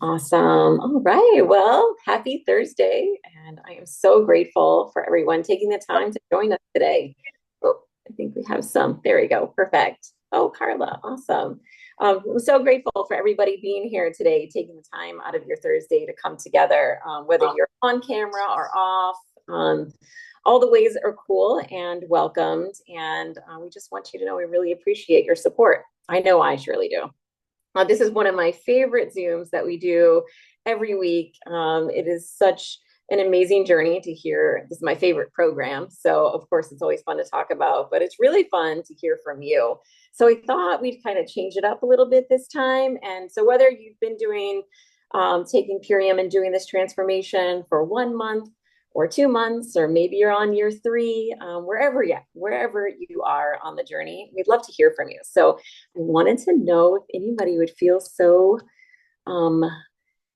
Awesome. All right. Well, happy Thursday. And I am so grateful for everyone taking the time to join us today. Oh, I think we have some. There we go. Perfect. Oh, Carla. Awesome. I'm so grateful for everybody being here today, taking the time out of your Thursday to come together, whether you're on camera or off. All the ways are cool and welcomed. And we just want you to know we really appreciate your support. I know I surely do. This is one of my favorite Zooms that we do every week. It is such an amazing journey to hear. This is my favorite program. So, of course, it's always fun to talk about, but it's really fun to hear from you. So, we thought we'd kind of change it up a little bit this time. And so, whether you've been doing taking Purium and doing this transformation for 1 month or 2 months, or maybe you're on year three, wherever you are on the journey, we'd love to hear from you. So I wanted to know if anybody would feel so um,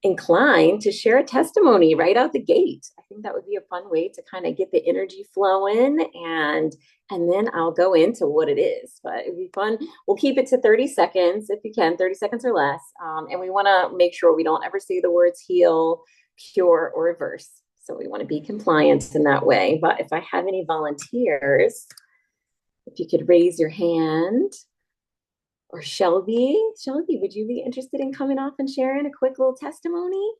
inclined to share a testimony right out the gate. I think that would be a fun way to kind of get the energy flowing and then I'll go into what it is. But it'd be fun. We'll keep it to 30 seconds if you can, 30 seconds or less. And we want to make sure we don't ever say the words heal, cure, or reverse. So we want to be compliant in that way. But if I have any volunteers, if you could raise your hand. Or Shelby, would you be interested in coming off and sharing a quick little testimony?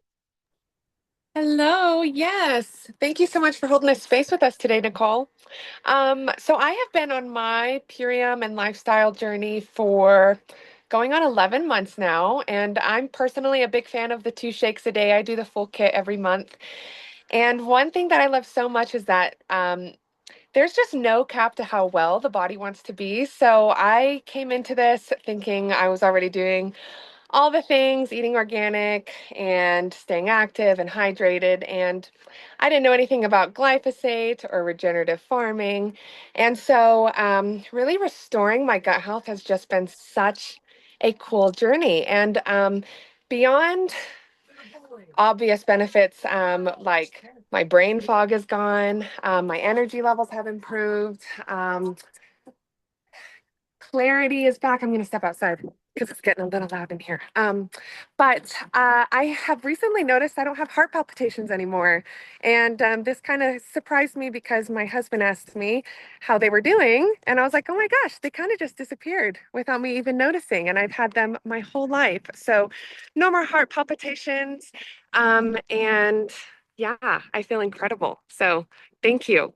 Hello, yes. Thank you so much for holding this space with us today, Nicole. So I have been on my Purium and lifestyle journey for going on 11 months now, and I'm personally a big fan of the 2 shakes a day. I do the full kit every month. And one thing that I love so much is that there's just no cap to how well the body wants to be. So I came into this thinking I was already doing all the things, eating organic and staying active and hydrated. And I didn't know anything about glyphosate or regenerative farming. And so, really restoring my gut health has just been such a cool journey. And beyond obvious benefits, like my brain fog is gone, my energy levels have improved. Clarity is back. I'm going to step outside because it's getting a little loud in here. But I have recently noticed I don't have heart palpitations anymore. And this kind of surprised me because my husband asked me how they were doing. And I was like, oh my gosh, they kind of just disappeared without me even noticing. And I've had them my whole life. So no more heart palpitations. And yeah, I feel incredible. So thank you.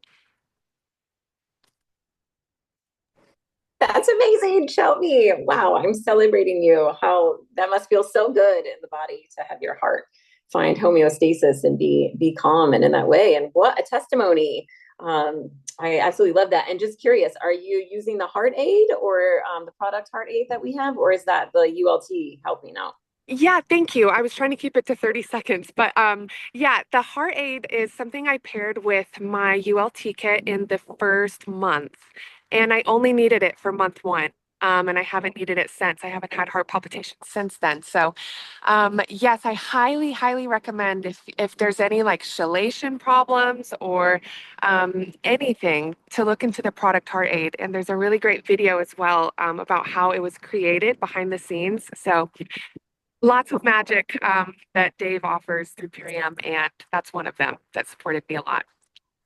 That's amazing, Shelby. Wow, I'm celebrating you. How that must feel so good in the body to have your heart find homeostasis and be calm and in that way. And what a testimony. I absolutely love that. And just curious, are you using the heart aid or the product heart aid that we have, or is that the ULT helping out? Yeah, thank you. I was trying to keep it to 30 seconds, but yeah, the heart aid is something I paired with my ULT kit in the first month, and I only needed it for month one. And I haven't needed it since. I haven't had heart palpitations since then. So, yes, I highly, highly recommend if there's any like chelation problems or anything to look into the product Heart Aid. And there's a really great video as well about how it was created behind the scenes. So lots of magic that Dave offers through Purium, and that's one of them that supported me a lot.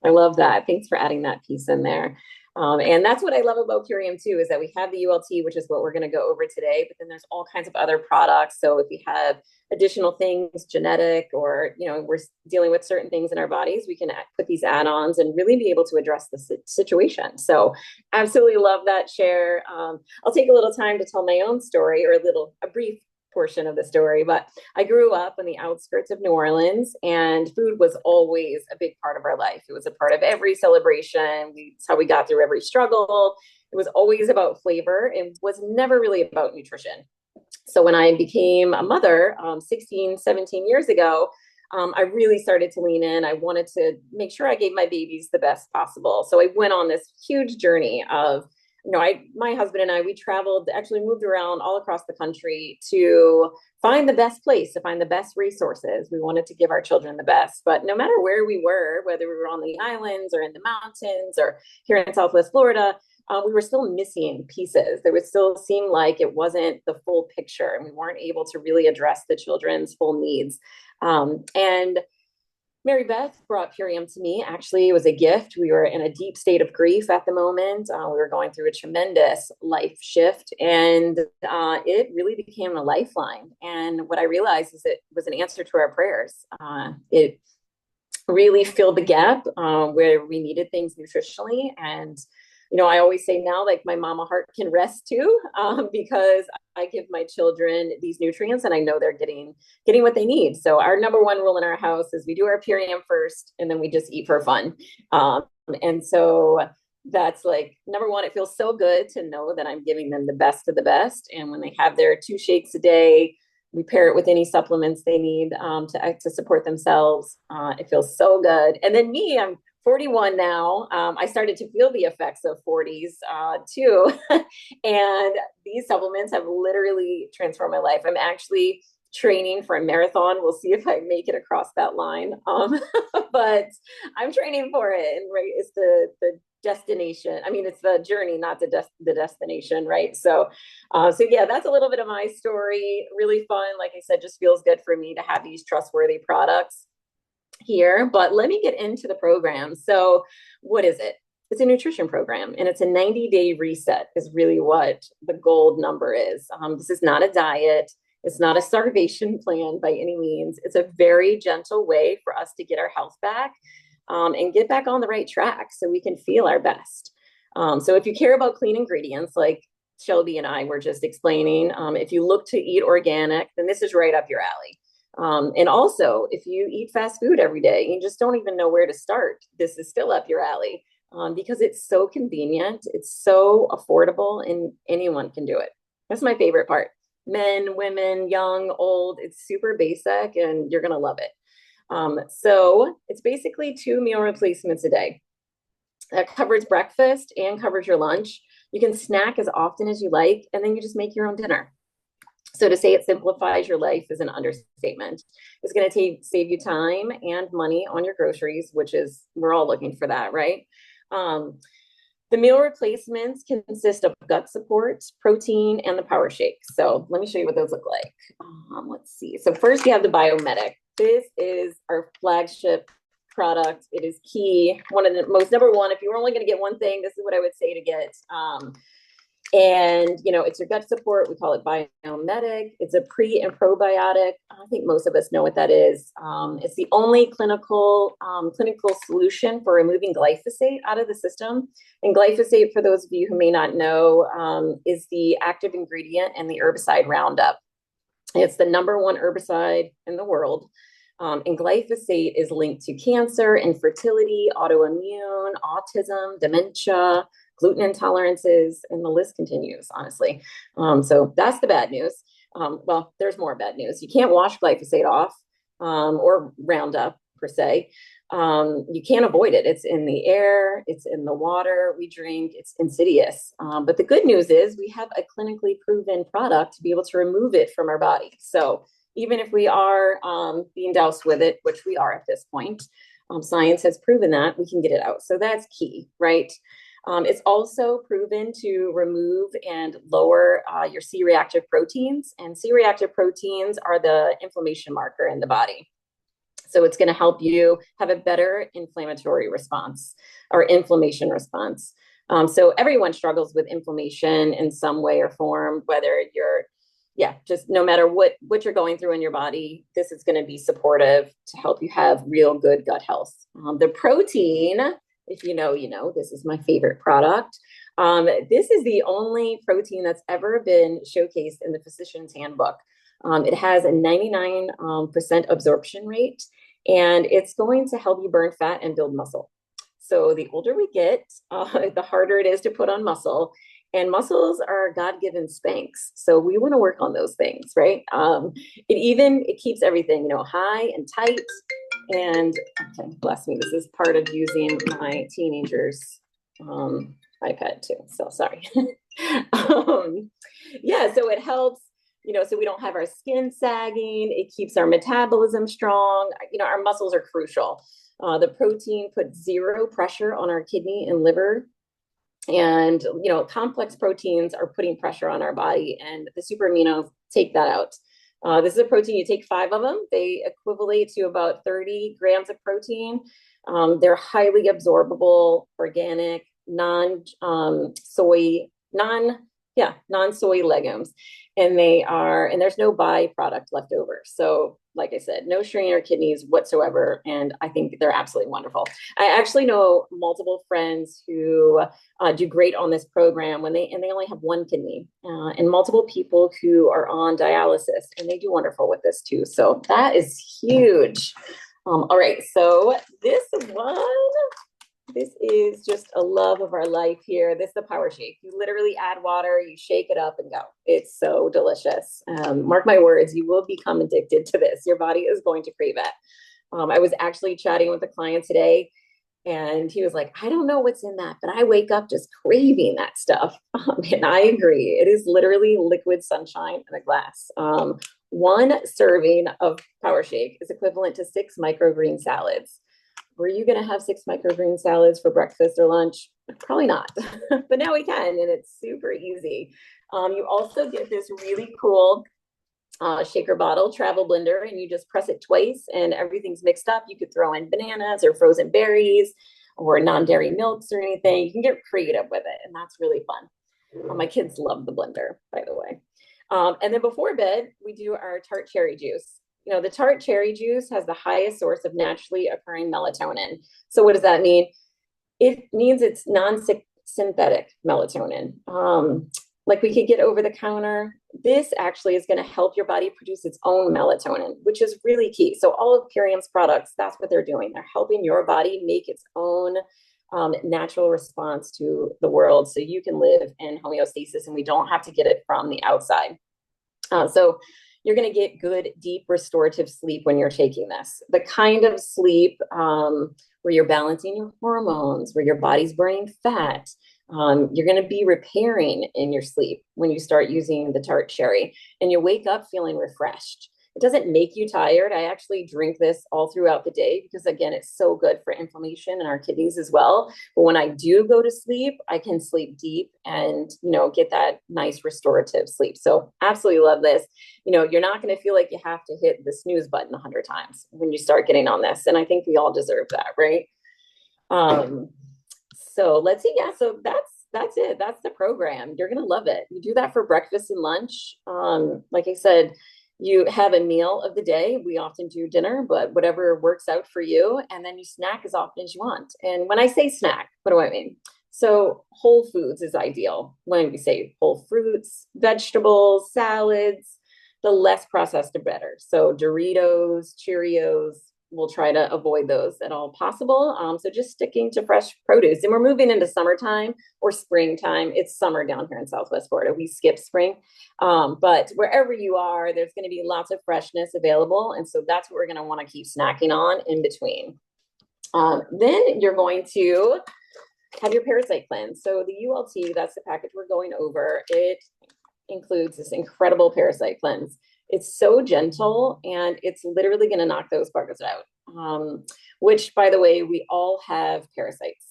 I love that. Thanks for adding that piece in there. And that's what I love about Purium too, is that we have the ULT, which is what we're going to go over today, but then there's all kinds of other products. So if we have additional things, genetic, or, we're dealing with certain things in our bodies, we can put these add-ons and really be able to address the situation. So absolutely love that share. I'll take a little time to tell my own story, or a brief portion of the story, but I grew up on the outskirts of New Orleans, and food was always a big part of our life. It was a part of every celebration. It's how we got through every struggle. It was always about flavor and was never really about nutrition. So when I became a mother 16, 17 years ago, I really started to lean in. I wanted to make sure I gave my babies the best possible. So I went on this huge journey of my husband and I, we traveled, actually moved around all across the country to find the best place, to find the best resources. We wanted to give our children the best, but no matter where we were, whether we were on the islands or in the mountains or here in Southwest Florida, we were still missing pieces. There would still seem like it wasn't the full picture, and we weren't able to really address the children's full needs. And Mary Beth brought Purium to me. Actually, it was a gift. We were in a deep state of grief at the moment. We were going through a tremendous life shift, and it really became a lifeline. And what I realized is it was an answer to our prayers. It really filled the gap where we needed things nutritionally. And, I always say now, like, my mama heart can rest too, because I give my children these nutrients and I know they're getting what they need. So our number one rule in our house is we do our Purium first and then we just eat for fun. And so that's like number one. It feels so good to know that I'm giving them the best of the best. And when they have their 2 shakes a day, we pair it with any supplements they need to support themselves. It feels so good. And then me, I'm 41 now. I started to feel the effects of 40s too. And these supplements have literally transformed my life. I'm actually training for a marathon. We'll see if I make it across that line. But I'm training for it. And right, it's the destination. I mean, it's the journey, not the destination, right? So yeah, that's a little bit of my story. Really fun. Like I said, just feels good for me to have these trustworthy products here. But let me get into the program. So what is it? It's a nutrition program, and it's a 90-day reset is really what the gold number is. This is not a diet. It's not a starvation plan by any means. It's a very gentle way for us to get our health back and get back on the right track so we can feel our best. So if you care about clean ingredients, like Shelby and I were just explaining, if you look to eat organic, then this is right up your alley. And also, if you eat fast food every day, you just don't even know where to start, this is still up your alley because it's so convenient, it's so affordable, and anyone can do it. That's my favorite part. Men, women, young, old, it's super basic, and you're going to love it. So it's basically 2 meal replacements a day. That covers breakfast and covers your lunch. You can snack as often as you like, and then you just make your own dinner. So to say it simplifies your life is an understatement. It's going to save you time and money on your groceries, which is, we're all looking for that, right? The meal replacements consist of gut support, protein, and the power shake. So let me show you what those look like. Let's see. So first you have the Biomedic. This is our flagship product. It is key. One of the most number one, if you were only going to get one thing, this is what I would say to get. And, it's your gut support. We call it Biomedic. It's a pre and probiotic. I think most of us know what that is. It's the only clinical solution for removing glyphosate out of the system. And glyphosate, for those of you who may not know, is the active ingredient in the herbicide Roundup. It's the number one herbicide in the world. And glyphosate is linked to cancer, infertility, autoimmune, autism, dementia, gluten intolerances, and the list continues, honestly. So that's the bad news. Well, there's more bad news. You can't wash glyphosate off or Roundup per se. You can't avoid it. It's in the air, it's in the water we drink, it's insidious. But the good news is we have a clinically proven product to be able to remove it from our body. So even if we are being doused with it, which we are at this point, science has proven that we can get it out. So that's key, right? It's also proven to remove and lower your C-reactive proteins. And C-reactive proteins are the inflammation marker in the body. So it's going to help you have a better inflammatory response or inflammation response. So everyone struggles with inflammation in some way or form, whether you're, just no matter what you're going through in your body, this is going to be supportive to help you have real good gut health. The protein, if you know, this is my favorite product. This is the only protein that's ever been showcased in the physician's handbook. It has a 99% absorption rate, and it's going to help you burn fat and build muscle. So the older we get, the harder it is to put on muscle. And muscles are God-given spanks. So we want to work on those things, right? It keeps everything, high and tight. And okay, bless me, this is part of using my teenager's iPad too. So sorry. So it helps, so we don't have our skin sagging. It keeps our metabolism strong. Our muscles are crucial. The protein puts zero pressure on our kidney and liver. And, complex proteins are putting pressure on our body, and the super aminos take that out. This is a protein, you take 5 of them, they equivalent to about 30 grams of protein. They're highly absorbable, organic, non-soy legumes. And there's no byproduct left over. So, like I said, no strain in our kidneys whatsoever. And I think they're absolutely wonderful. I actually know multiple friends who do great on this program and they only have one kidney, and multiple people who are on dialysis, and they do wonderful with this too. So that is huge. All right, so this is just a love of our life here. This is the power shake. You literally add water, you shake it up and go. It's so delicious. Mark my words, you will become addicted to this. Your body is going to crave it. I was actually chatting with a client today, and he was like, I don't know what's in that, but I wake up just craving that stuff. And I agree. It is literally liquid sunshine in a glass. One serving of Power Shake is equivalent to 6 microgreen salads. Were you going to have 6 microgreen salads for breakfast or lunch? Probably not. But now we can, and it's super easy. You also get this really cool shaker bottle travel blender, and you just press it twice and everything's mixed up. You could throw in bananas or frozen berries or non-dairy milks or anything. You can get creative with it, and that's really fun. My kids love the blender, by the way. And then before bed, we do our tart cherry juice. The tart cherry juice has the highest source of naturally occurring melatonin. So what does that mean? It means it's non-synthetic melatonin. Like we could get over the counter. This actually is going to help your body produce its own melatonin, which is really key. So all of Purium's products, that's what they're doing. They're helping your body make its own natural response to the world, so you can live in homeostasis and we don't have to get it from the outside. So you're going to get good, deep, restorative sleep when you're taking this. The kind of sleep where you're balancing your hormones, where your body's burning fat. You're going to be repairing in your sleep when you start using the tart cherry, and you wake up feeling refreshed. It doesn't make you tired. I actually drink this all throughout the day because, again, it's so good for inflammation in our kidneys as well. But when I do go to sleep, I can sleep deep and, get that nice restorative sleep. So absolutely love this. You're not going to feel like you have to hit the snooze button 100 times when you start getting on this. And I think we all deserve that, right? So let's see. Yeah, so that's it. That's the program. You're going to love it. You do that for breakfast and lunch. Like I said, you have a meal of the day. We often do dinner, but whatever works out for you. And then you snack as often as you want. And when I say snack, what do I mean? So whole foods is ideal. When we say whole fruits, vegetables, salads, the less processed, the better. So Doritos, Cheerios, we'll try to avoid those at all possible. So just sticking to fresh produce. And we're moving into summertime or springtime. It's summer down here in Southwest Florida. We skip spring. But wherever you are, there's going to be lots of freshness available. And so that's what we're going to want to keep snacking on in between. Then you're going to have your parasite cleanse. So the ULT, that's the package we're going over. It includes this incredible parasite cleanse. It's so gentle, and it's literally going to knock those buggers out, which, by the way, we all have parasites.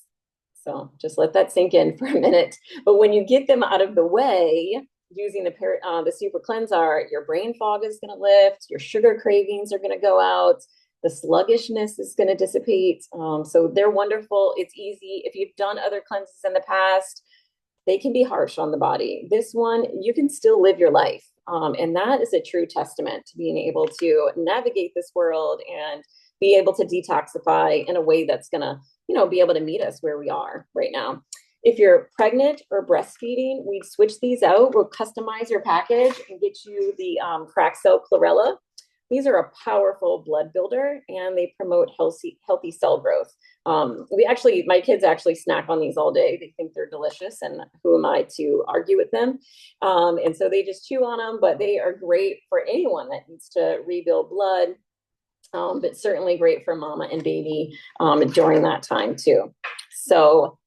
So just let that sink in for a minute. But when you get them out of the way, using the super cleanser, your brain fog is going to lift, your sugar cravings are going to go out, the sluggishness is going to dissipate. So they're wonderful. It's easy. If you've done other cleanses in the past, they can be harsh on the body. This one, you can still live your life. And that is a true testament to being able to navigate this world and be able to detoxify in a way that's going to, be able to meet us where we are right now. If you're pregnant or breastfeeding, we'd switch these out. We'll customize your package and get you the crack cell chlorella. These are a powerful blood builder, and they promote healthy cell growth. My kids actually snack on these all day. They think they're delicious, and who am I to argue with them? And so they just chew on them, but they are great for anyone that needs to rebuild blood, but certainly great for mama and baby during that time too. So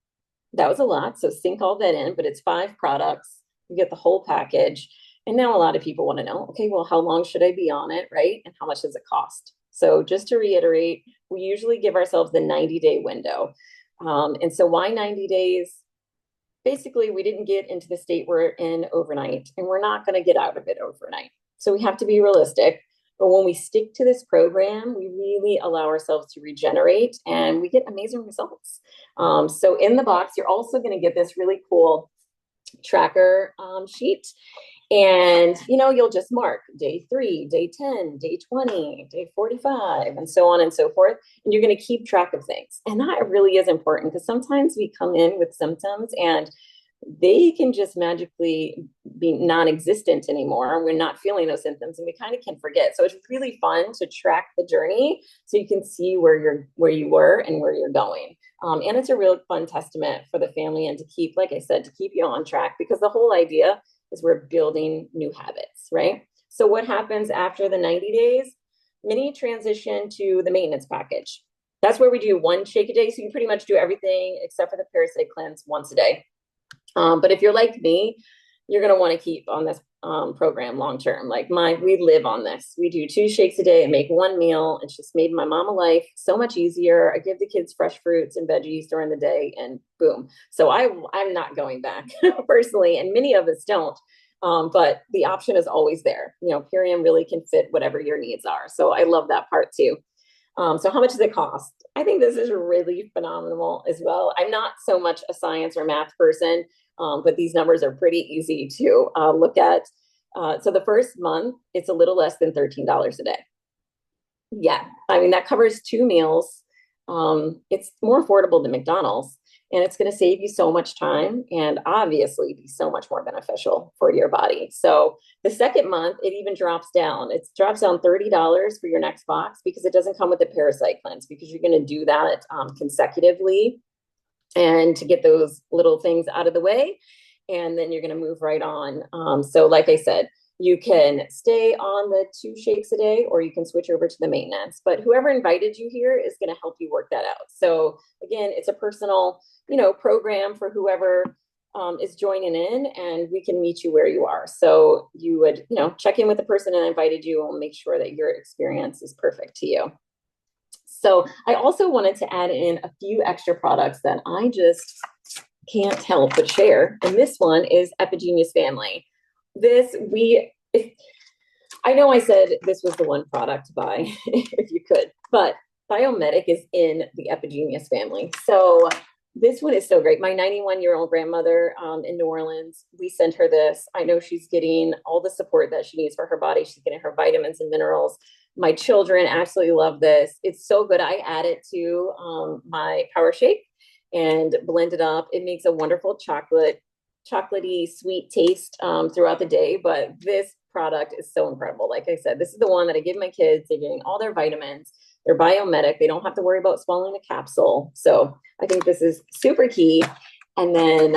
that was a lot. So sink all that in, but it's 5 products. You get the whole package. And now a lot of people want to know, okay, well, how long should I be on it, right? And how much does it cost? So just to reiterate, we usually give ourselves the 90-day window. And so why 90 days? basically we didn't get into the state we're in overnight, and we're not going to get out of it overnight. So we have to be realistic. But when we stick to this program, we really allow ourselves to regenerate and we get amazing results. So in the box, you're also going to get this really cool tracker sheet. And you'll just mark day 3, day 10, day 20, day 45, and so on and so forth. And you're going to keep track of things. And that really is important because sometimes we come in with symptoms and they can just magically be non-existent anymore. We're not feeling those symptoms and we kind of can forget. So it's really fun to track the journey so you can see where you were and where you're going. And it's a real fun testament for the family and to keep, like I said, to keep you on track, because the whole idea is we're building new habits, right? So what happens after the 90 days? Many transition to the maintenance package. That's where we do 1 shake a day. So you pretty much do everything except for the parasite cleanse once a day. But if you're like me, you're going to want to keep on this program long term. Like we live on this. We do 2 shakes a day and make 1 meal. It's just made my mama life so much easier. I give the kids fresh fruits and veggies during the day, and boom. So I'm not going back personally, and many of us don't. But the option is always there. Purium really can fit whatever your needs are. So I love that part too. So how much does it cost? I think this is really phenomenal as well. I'm not so much a science or math person, but these numbers are pretty easy to look at. So the first month, it's a little less than $13 a day. Yeah, I mean, that covers 2 meals. It's more affordable than McDonald's, and it's going to save you so much time and obviously be so much more beneficial for your body. So the second month, it even drops down. It drops down $30 for your next box because it doesn't come with the parasite cleanse, because you're going to do that consecutively and to get those little things out of the way. And then you're going to move right on. So like I said, you can stay on the 2 shakes a day or you can switch over to the maintenance. But whoever invited you here is going to help you work that out. So again, it's a personal, program for whoever is joining in, and we can meet you where you are. So you would, check in with the person that invited you and make sure that your experience is perfect to you. So I also wanted to add in a few extra products that I just can't help but share. And this one is Epigenius Family. I know I said this was the one product to buy if you could, but Biomedic is in the Epigenius family. So this one is so great. My 91-year-old grandmother in New Orleans, we sent her this. I know she's getting all the support that she needs for her body. She's getting her vitamins and minerals. My children absolutely love this. It's so good. I add it to my power shake and blend it up. It makes a wonderful chocolatey, sweet taste throughout the day. But this product is so incredible. Like I said, this is the one that I give my kids. They're getting all their vitamins. They're biomedic. They don't have to worry about swallowing a capsule. So I think this is super key. And then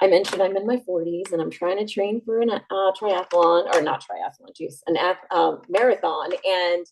I mentioned I'm in my 40s and I'm trying to train for a triathlon, or not triathlon, geez, marathon. And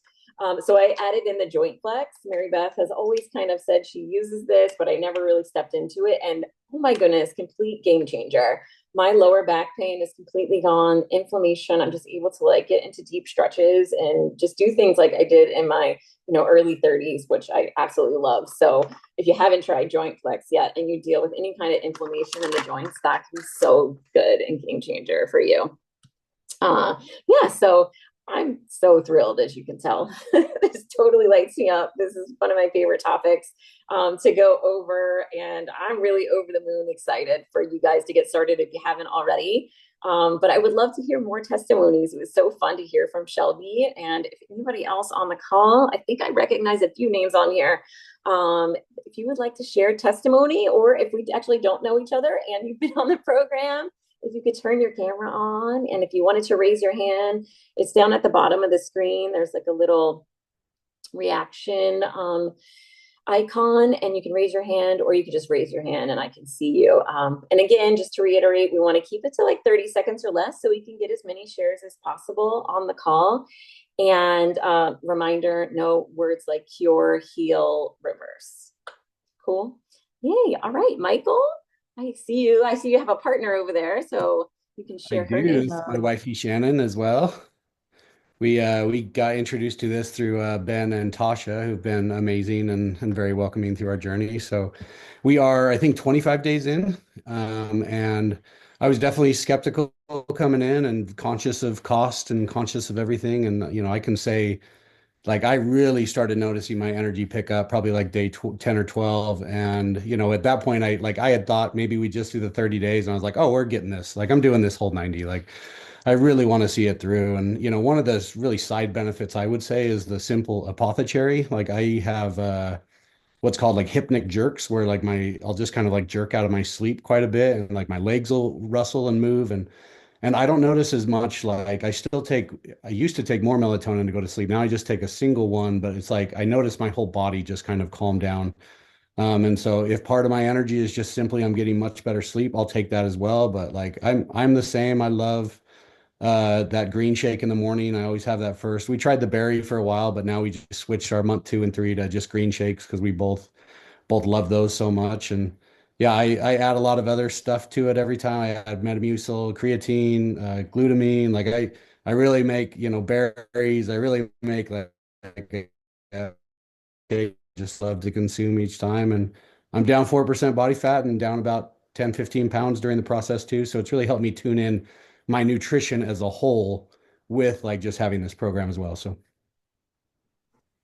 so I added in the joint flex. Mary Beth has always kind of said she uses this, but I never really stepped into it. And oh my goodness, complete game changer. My lower back pain is completely gone. Inflammation. I'm just able to get into deep stretches and just do things like I did in my early 30s, which I absolutely love. So if you haven't tried joint flex yet and you deal with any kind of inflammation in the joints, that can be so good and game changer for you. Yeah, so I'm so thrilled, as you can tell. This totally lights me up. This is one of my favorite topics to go over, and I'm really over the moon excited for you guys to get started if you haven't already. But I would love to hear more testimonies. It was so fun to hear from Shelby, and if anybody else on the call, I think I recognize a few names on here. If you would like to share testimony, or if we actually don't know each other and you've been on the program, if you could turn your camera on, and if you wanted to raise your hand, it's down at the bottom of the screen. There's a little reaction icon, and you can raise your hand, or you can just raise your hand and I can see you. And again, just to reiterate, we want to keep it to 30 seconds or less so we can get as many shares as possible on the call. And reminder, no words like cure, heal, reverse. Cool. Yay. All right, Michael. I see you. I see you have a partner over there, so you can I share her do. name. This is my wifey Shannon as well. We got introduced to this through Ben and Tasha, who've been amazing and very welcoming through our journey. So we are, I think, 25 days in, and I was definitely skeptical coming in and conscious of cost and conscious of everything. And I can say like I really started noticing my energy pick up probably like day tw 10 or 12. And at that point I had thought maybe we just do the 30 days and I was like, oh, we're getting this. Like I'm doing this whole 90. Like I really want to see it through. And one of the really side benefits I would say is the simple apothecary. Like I have what's called like hypnic jerks where like I'll just kind of like jerk out of my sleep quite a bit and like my legs will rustle and move and I don't notice as much. Like I used to take more melatonin to go to sleep. Now I just take a single one, but it's like I notice my whole body just kind of calm down. And so if part of my energy is just simply I'm getting much better sleep, I'll take that as well. But like I'm the same. I love that green shake in the morning. I always have that first. We tried the berry for a while, but now we just switched our month 2 and 3 to just green shakes because we both love those so much. And yeah, I add a lot of other stuff to it every time. I add Metamucil, creatine, glutamine. Like I really make, berries. I really make like just love to consume each time. And I'm down 4% body fat and down about 10, 15 pounds during the process too. So it's really helped me tune in my nutrition as a whole with like just having this program as well. So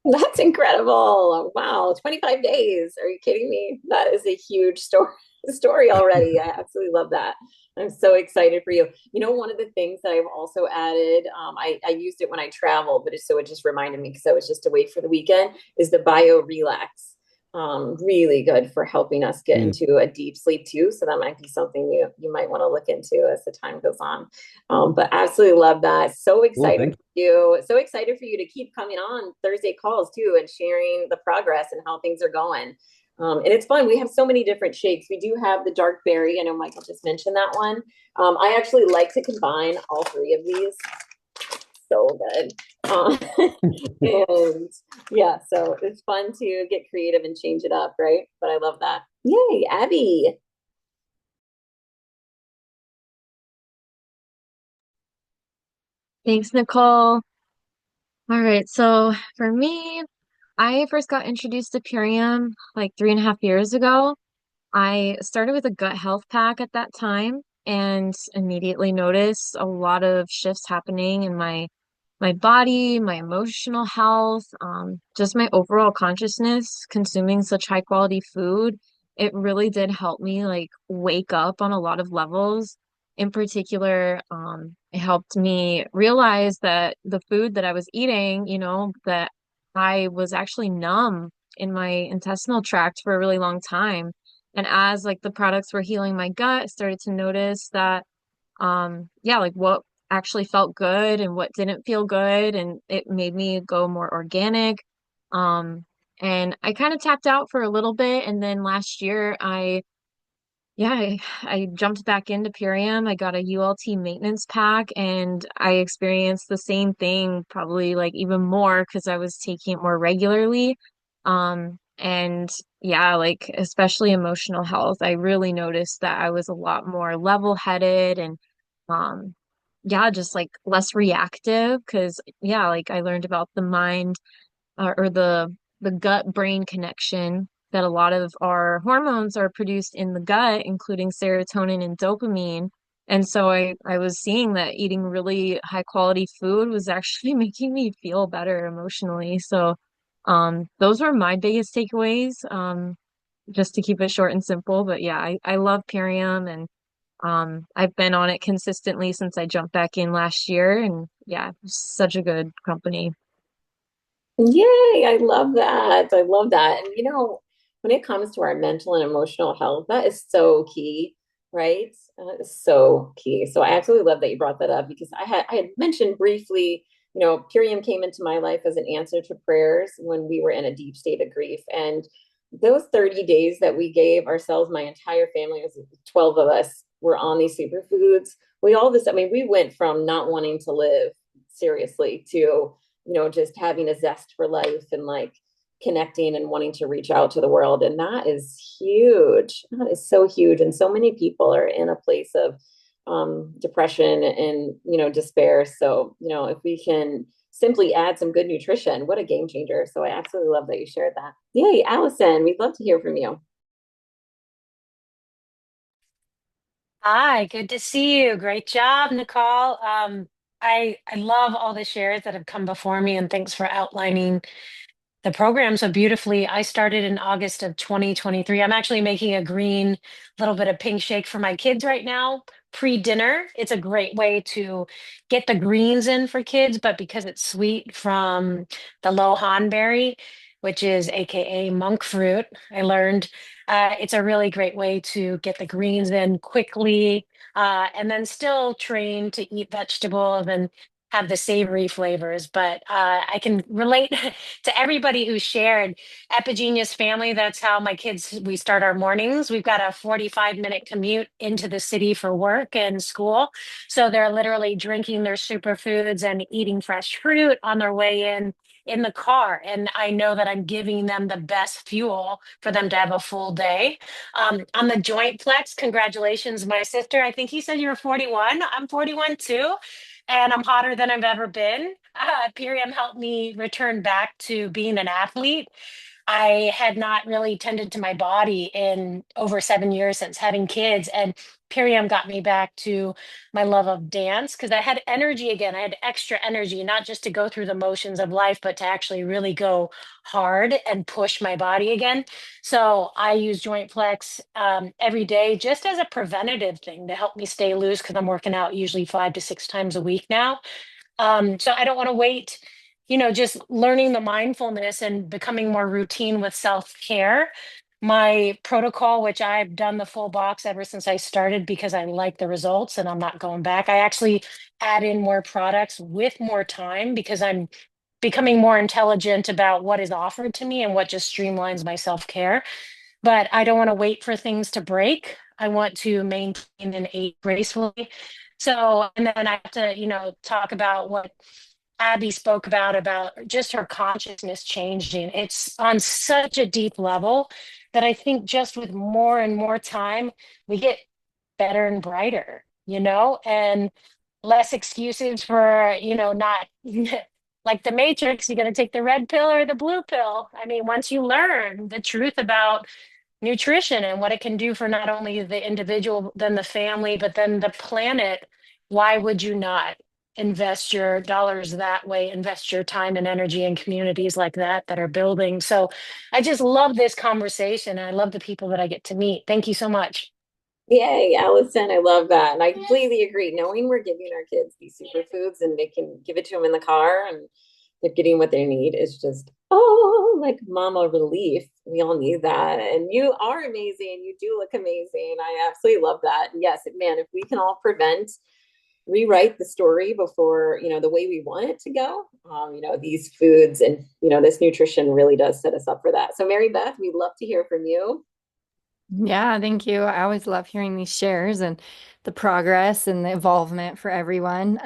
That's incredible. Wow, 25 days. Are you kidding me? That is a huge story already. I absolutely love that. I'm so excited for you. One of the things that I've also added, I used it when I travel, but it just reminded me because I was just away for the weekend, is the Bio Relax. Really good for helping us get mm, into a deep sleep too. So that might be something you might want to look into as the time goes on. But absolutely love that. So cool. excited Thank for you. So excited for you to keep coming on Thursday calls too and sharing the progress and how things are going. And it's fun. We have so many different shakes. We do have the dark berry. I know Michael just mentioned that one. I actually like to combine all three of these. So good. you. And yeah, so it's fun to get creative and change it up, right? But I love that. Yay, Abby. Thanks, Nicole. All right, so for me, I first got introduced to Purium like 3.5 years ago. I started with a gut health pack at that time and immediately noticed a lot of shifts happening in my body, my emotional health, just my overall consciousness, consuming such high quality food. It really did help me like wake up on a lot of levels. In particular, it helped me realize that the food that I was eating, that I was actually numb in my intestinal tract for a really long time. And as like the products were healing my gut, I started to notice that yeah, like what actually felt good and what didn't feel good, and it made me go more organic. um and I kind of tapped out for a little bit, and then last year I jumped back into Purium. I got a ULT maintenance pack and I experienced the same thing, probably like even more because I was taking it more regularly. And yeah, like especially emotional health, I really noticed that I was a lot more level-headed and um yeah, just like less reactive because yeah, like I learned about the mind or the gut brain connection, that a lot of our hormones are produced in the gut, including serotonin and dopamine. And so I was seeing that eating really high quality food was actually making me feel better emotionally. So those were my biggest takeaways, just to keep it short and simple. But yeah, I love Purium, and I've been on it consistently since I jumped back in last year. And yeah, such a good company. Yay, I love that. I love that. And when it comes to our mental and emotional health, that is so key, right? That is so key. So I absolutely love that you brought that up because I had mentioned briefly, Purium came into my life as an answer to prayers when we were in a deep state of grief. And those 30 days that we gave ourselves, my entire family, was 12 of us, were on these superfoods. We all this, I mean, we went from not wanting to live seriously to just having a zest for life and like connecting and wanting to reach out to the world. And that is huge. That is so huge. And so many people are in a place of depression and, despair. So, if we can simply add some good nutrition. What a game changer. So I absolutely love that you shared that. Yay, Allison, we'd love to hear from you. Hi, good to see you. Great job, Nicole. I love all the shares that have come before me, and thanks for outlining the program so beautifully. I started in August of 2023. I'm actually making a green, little bit of pink shake for my kids right now, pre-dinner. It's a great way to get the greens in for kids, but because it's sweet from the Lohan berry, which is AKA monk fruit, I learned it's a really great way to get the greens in quickly, and then still train to eat vegetables and have the savory flavors. But I can relate to everybody who shared. Epigenius family, that's how my kids, we start our mornings. We've got a 45-minute commute into the city for work and school. So they're literally drinking their superfoods and eating fresh fruit on their way in the car. And I know that I'm giving them the best fuel for them to have a full day. On the joint flex, congratulations, my sister. I think he said you're 41. I'm 41 too, and I'm hotter than I've ever been. Piriam helped me return back to being an athlete. I had not really tended to my body in over 7 years since having kids. And Piriam got me back to my love of dance because I had energy again. I had extra energy, not just to go through the motions of life, but to actually really go hard and push my body again. So I use Joint Flex every day just as a preventative thing to help me stay loose because I'm working out usually 5 to 6 times a week now. So I don't want to wait, just learning the mindfulness and becoming more routine with self-care. My protocol, which I've done the full box ever since I started because I like the results and I'm not going back. I actually add in more products with more time because I'm becoming more intelligent about what is offered to me and what just streamlines my self-care. But I don't want to wait for things to break. I want to maintain and age gracefully. So, and then I have to, talk about what Abby spoke about just her consciousness changing. It's on such a deep level that I think just with more and more time, we get better and brighter, and less excuses for, not like the Matrix, you're going to take the red pill or the blue pill. I mean, once you learn the truth about nutrition and what it can do for not only the individual, then the family, but then the planet, why would you not invest your dollars that way, invest your time and energy in communities like that are building? So I just love this conversation. I love the people that I get to meet. Thank you so much. Yay, Allison, I love that. And I completely agree. Knowing we're giving our kids these superfoods and they can give it to them in the car and they're getting what they need is just, oh, like mama relief. We all need that. And you are amazing. You do look amazing. I absolutely love that. And yes, man, if we can all rewrite the story before, the way we want it to go, these foods and, this nutrition really does set us up for that. So Mary Beth, we'd love to hear from you. Yeah, thank you. I always love hearing these shares and the progress and the involvement for everyone.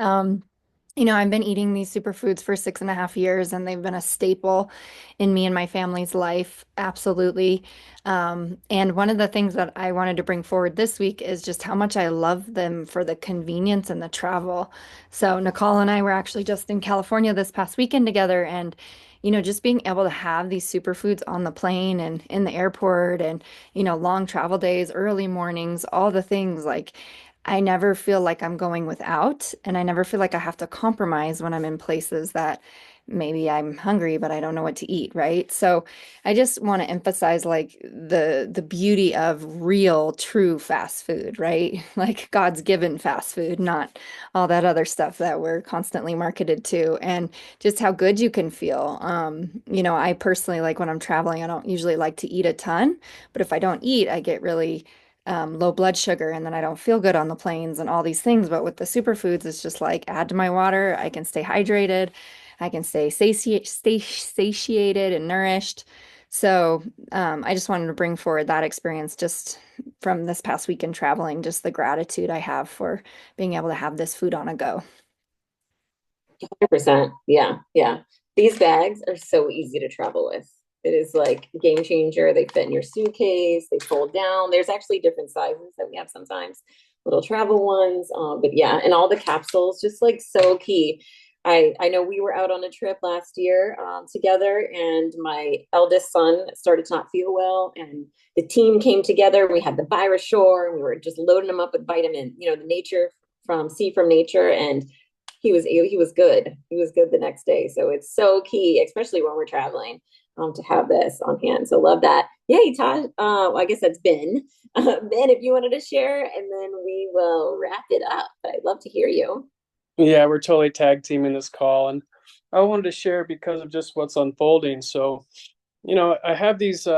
I've been eating these superfoods for 6.5 years, and they've been a staple in me and my family's life. Absolutely. And one of the things that I wanted to bring forward this week is just how much I love them for the convenience and the travel. So Nicole and I were actually just in California this past weekend together, and just being able to have these superfoods on the plane and in the airport and, long travel days, early mornings, all the things like I never feel like I'm going without, and I never feel like I have to compromise when I'm in places that maybe I'm hungry, but I don't know what to eat, right? So I just want to emphasize like the beauty of real, true fast food, right? Like God's given fast food, not all that other stuff that we're constantly marketed to, and just how good you can feel. I personally like when I'm traveling, I don't usually like to eat a ton, but if I don't eat, I get really low blood sugar, and then I don't feel good on the planes and all these things. But with the superfoods, it's just like add to my water. I can stay hydrated. I can stay satiated and nourished. So I just wanted to bring forward that experience just from this past weekend traveling, just the gratitude I have for being able to have this food on a go. 100%. Yeah, yeah. These bags are so easy to travel with. It is like a game changer. They fit in your suitcase, they fold down. There's actually different sizes that we have sometimes, little travel ones. But yeah, and all the capsules, just like so key. I know we were out on a trip last year together, and my eldest son started to not feel well, and the team came together. We had the virus shore, and we were just loading him up with vitamin, the nature from nature, and he was good. He was good the next day. So it's so key, especially when we're traveling, to have this on hand. So love that. Yay, Tosh. I guess that's Ben. Ben, if you wanted to share, and then we will wrap it up. I'd love to hear you. Yeah, we're totally tag teaming this call, and I wanted to share because of just what's unfolding. So, I have these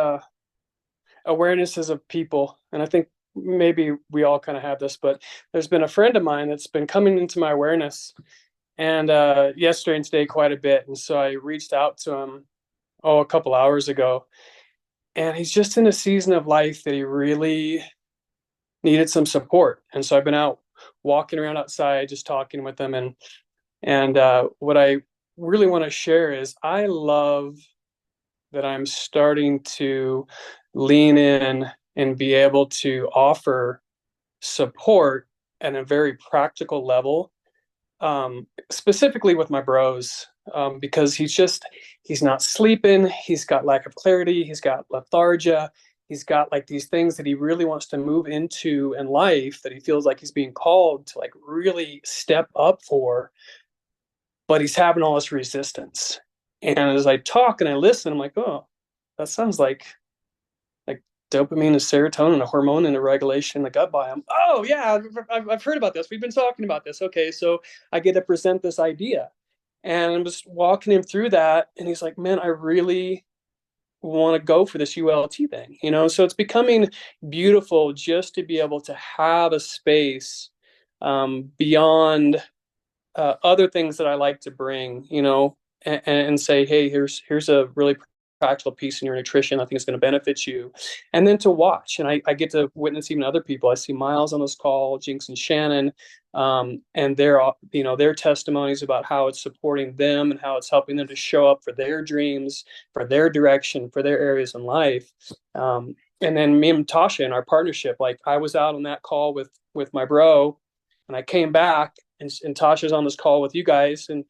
awarenesses of people, and I think maybe we all kind of have this, but there's been a friend of mine that's been coming into my awareness, and yesterday and today quite a bit. And so I reached out to him, a couple hours ago, and he's just in a season of life that he really needed some support. And so I've been out walking around outside, just talking with him, and what I really want to share is I love that I'm starting to lean in and be able to offer support at a very practical level, specifically with my bros, because he's not sleeping. He's got lack of clarity. He's got lethargia. He's got like these things that he really wants to move into in life that he feels like he's being called to like really step up for, but he's having all this resistance. And as I talk and I listen, I'm like, oh, that sounds like dopamine and serotonin, a hormone in a regulation, the gut biome. Oh yeah, I've heard about this. We've been talking about this. Okay, so I get to present this idea, and I'm just walking him through that, and he's like, man, I really want to go for this ULT thing, So it's becoming beautiful just to be able to have a space beyond other things that I like to bring, and say, hey, here's a really practical piece in your nutrition. I think it's going to benefit you. And then to watch, and I get to witness even other people. I see Miles on this call, Jinx and Shannon, and their testimonies about how it's supporting them and how it's helping them to show up for their dreams, for their direction, for their areas in life. And then me and Tasha in our partnership, like I was out on that call with my bro, and I came back, and Tasha's on this call with you guys, and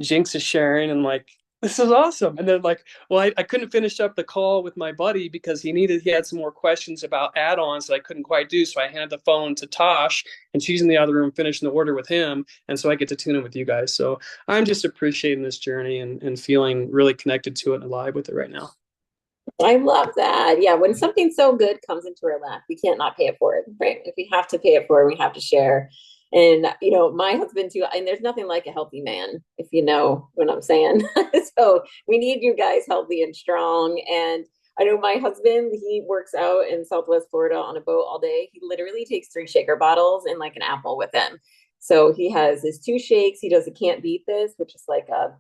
Jinx is sharing, and like, this is awesome. And then like, well, I couldn't finish up the call with my buddy because he had some more questions about add-ons that I couldn't quite do. So I handed the phone to Tosh, and she's in the other room finishing the order with him. And so I get to tune in with you guys. So I'm just appreciating this journey and feeling really connected to it and alive with it right now. I love that. Yeah, when something so good comes into our lap, we can't not pay it forward, right? If we have to pay it forward, we have to share. And my husband too, and there's nothing like a healthy man, if you know what I'm saying. So we need you guys healthy and strong. And I know my husband, he works out in Southwest Florida on a boat all day. He literally takes 3 shaker bottles and like an apple with him. So he has his 2 shakes. He does a can't beat this, which is like a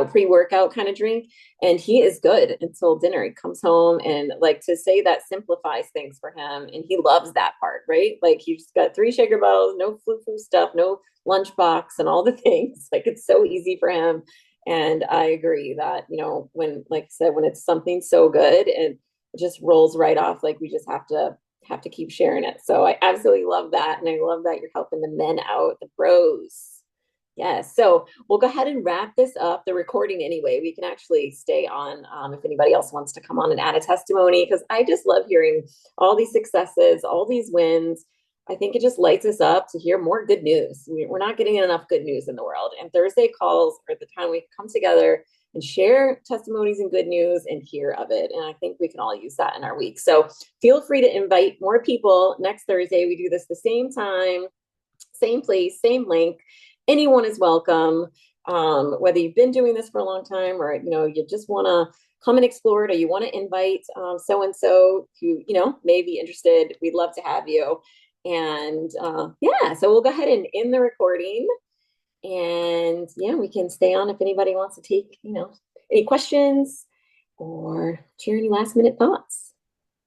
pre-workout kind of drink, and he is good until dinner. He comes home, and like, to say that simplifies things for him, and he loves that part, right? Like, he's got 3 shaker bottles, no flu stuff, no lunchbox, and all the things. Like, it's so easy for him. And I agree that when, like I said, when it's something so good, and it just rolls right off, like, we just have to keep sharing it. So I absolutely love that, and I love that you're helping the men out, the bros. Yes. So we'll go ahead and wrap this up, the recording anyway. We can actually stay on if anybody else wants to come on and add a testimony, because I just love hearing all these successes, all these wins. I think it just lights us up to hear more good news. We're not getting enough good news in the world. And Thursday calls are the time we come together and share testimonies and good news and hear of it. And I think we can all use that in our week. So feel free to invite more people next Thursday. We do this the same time, same place, same link. Anyone is welcome, whether you've been doing this for a long time, or you just want to come and explore it, or you want to invite so and so who may be interested. We'd love to have you. And yeah, so we'll go ahead and end the recording, and yeah, we can stay on if anybody wants to take any questions or share any last minute thoughts.